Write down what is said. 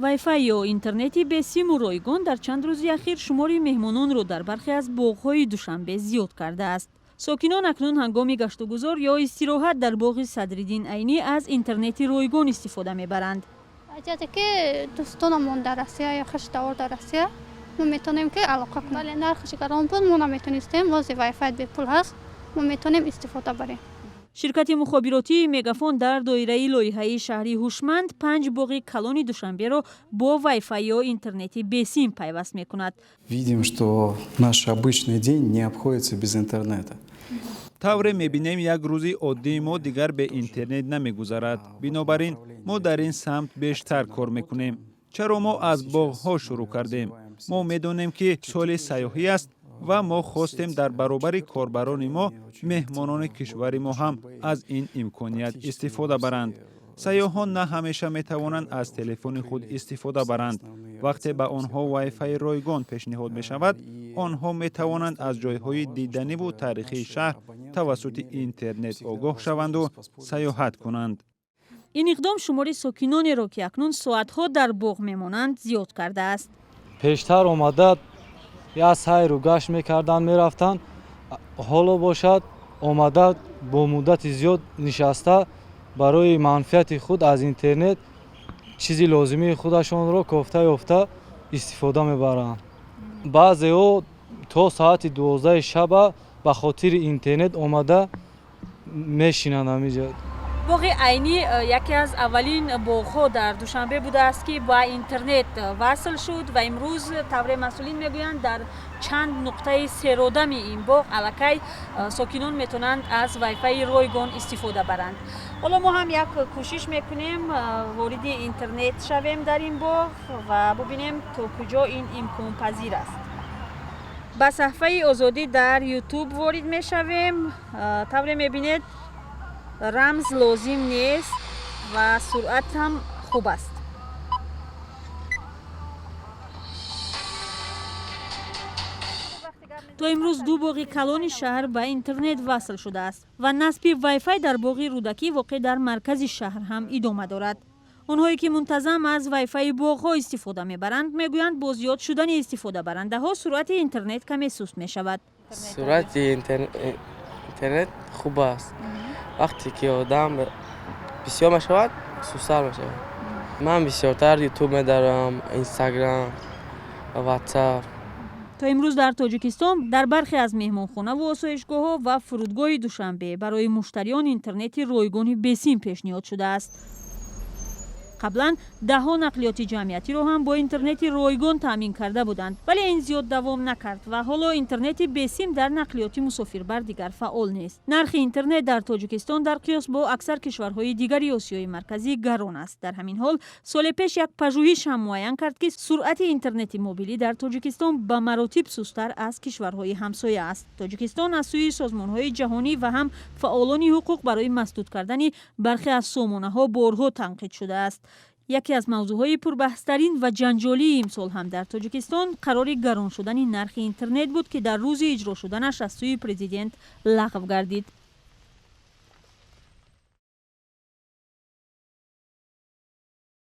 вайфай ё интернети бесимро ройгон дар чанд рӯзи ахир шумори меҳмононро дар бархе аз боғҳои Душанбе зиёд кардааст. Сокинон акнун ҳангоми гаштугузор ё истироҳат дар боғи Садриддин Айнӣ аз интернети ройгон истифода мебаранд. Аҷате ки дӯстонамон дар Россия ё хашдавор дар Россия мо метонем ки аллакай кунем. Вале нархи гарон буд мо наметонистем, вози вайфай бепул ҳаст, мо метонем истифода барем. ширкати мухобиротии Мегафон дар доираи лоиҳаи шаҳри ҳушманд 5 боғи калони Душанберо бо вайфай ё интернети бесим пайваст мекунад. Видим, что наш обычный день не обходится без интернета. тавре мебинем як рӯзи оддии мо дигар бе интернет намегузарад. Бинобар ин мо дар ин самт бештар кор мекунем. чаро мо аз боғҳо шурӯъ кардем? Мо медонем ки соли сайёҳӣ аст ва мо хостем дар баробари корбарони мо меҳмонони кишвари мо ҳам аз ин имконият истифода баранд. сайёҳон на ҳамеша метавонанд аз телефони худ истифода баранд. вақте ба онҳо вайфай ройгон пешниҳод мешавад, онҳо метавонанд аз ҷойҳои диданиву таърихии шаҳр тавассути интернет огоҳ шаванду сайёҳат кунанд. ин иқдом шумори сокинонеро ки акнун соатҳо дар боғ мемонанд зиёд кардааст. пештар омада я сайру гашт мекарданд, мерафтанд. ҳоло бошад омада бо муддати зиёд нишаста барои манфиати худ аз интернет чизи лозимии худашонро кофта ёфта истифода мебаранд. баъзеҳо то соати 12 шаба ба хотири интернет омада мешинанд ҳамиҷа. боғи Айнӣ яке аз аввалин боғҳо дар Душанбе будааст ки ба интернет васл шуд ва имрӯз тавре масъулин мегӯянд дар чанд нуқтаи серодами ин боғ аллакай сокинон метавонанд аз вайфаи ройгон истифода баранд. ҳоло мо ҳам як кӯшиш мекунем вориди интернет шавем дар ин боғ ва бубинем то куҷо ин имконпазир аст. ба саҳфаи озодӣ дар ютуб ворид мешавем. тавре мебинед рамз лозим нест ва суръат ҳам хуб аст. то имрӯз 2 боғи калони шаҳр ба интернет васл шудааст ва насби вайфай дар боғи рӯдакӣ воқеъ дар маркази шаҳр ҳам идома дорад. онҳое ки мунтазам аз вайфаи боғҳо истифода мебаранд мегӯянд бо зиёд шудани истифодабарандаҳо суръати интернет каме суст мешавад. суръати интернет хуб аст. вақте ки одам бисёр мешавад сустар мешавад. ман бисёртар ютуб медарам, инстаграм, ватсап. то имрӯз дар тоҷикистон дар бархе аз меҳмонхонаву осоишгоҳҳо ва фурудгоҳи Душанбе барои муштариён интернети ройгони бесим пешниҳод шудааст. қаблан даҳҳо нақлиёти ҷамъиятиро ҳам бо интернети ройгон таъмин карда буданд, вале ин зиёд давом накард ва ҳоло интернети бесим дар нақлиёти мусофирбар дигар фаъол нест. нархи интернет дар тоҷикистон дар қиёс бо аксар кишварҳои дигари осиёи марказӣ гарон аст. дар ҳамин ҳол соли пеш як пажӯҳиш ҳам муайян кард ки суръати интернети мобилӣ дар тоҷикистон ба маротиб сустар аз кишварҳои ҳамсоя аст. тоҷикистон аз сӯи созмонҳои ҷаҳонӣ ва ҳам фаъолони ҳуқуқ барои масдуд кардани бархе аз сомонаҳо борҳо танқид шудааст. яке аз мавзӯъҳои пурбаҳстарин ва ҷанҷолии имсол ҳам дар тоҷикистон қарори гарон шудани нархи интернет буд ки дар рӯзи иҷро шуданаш аз сӯи президент лағв гардид.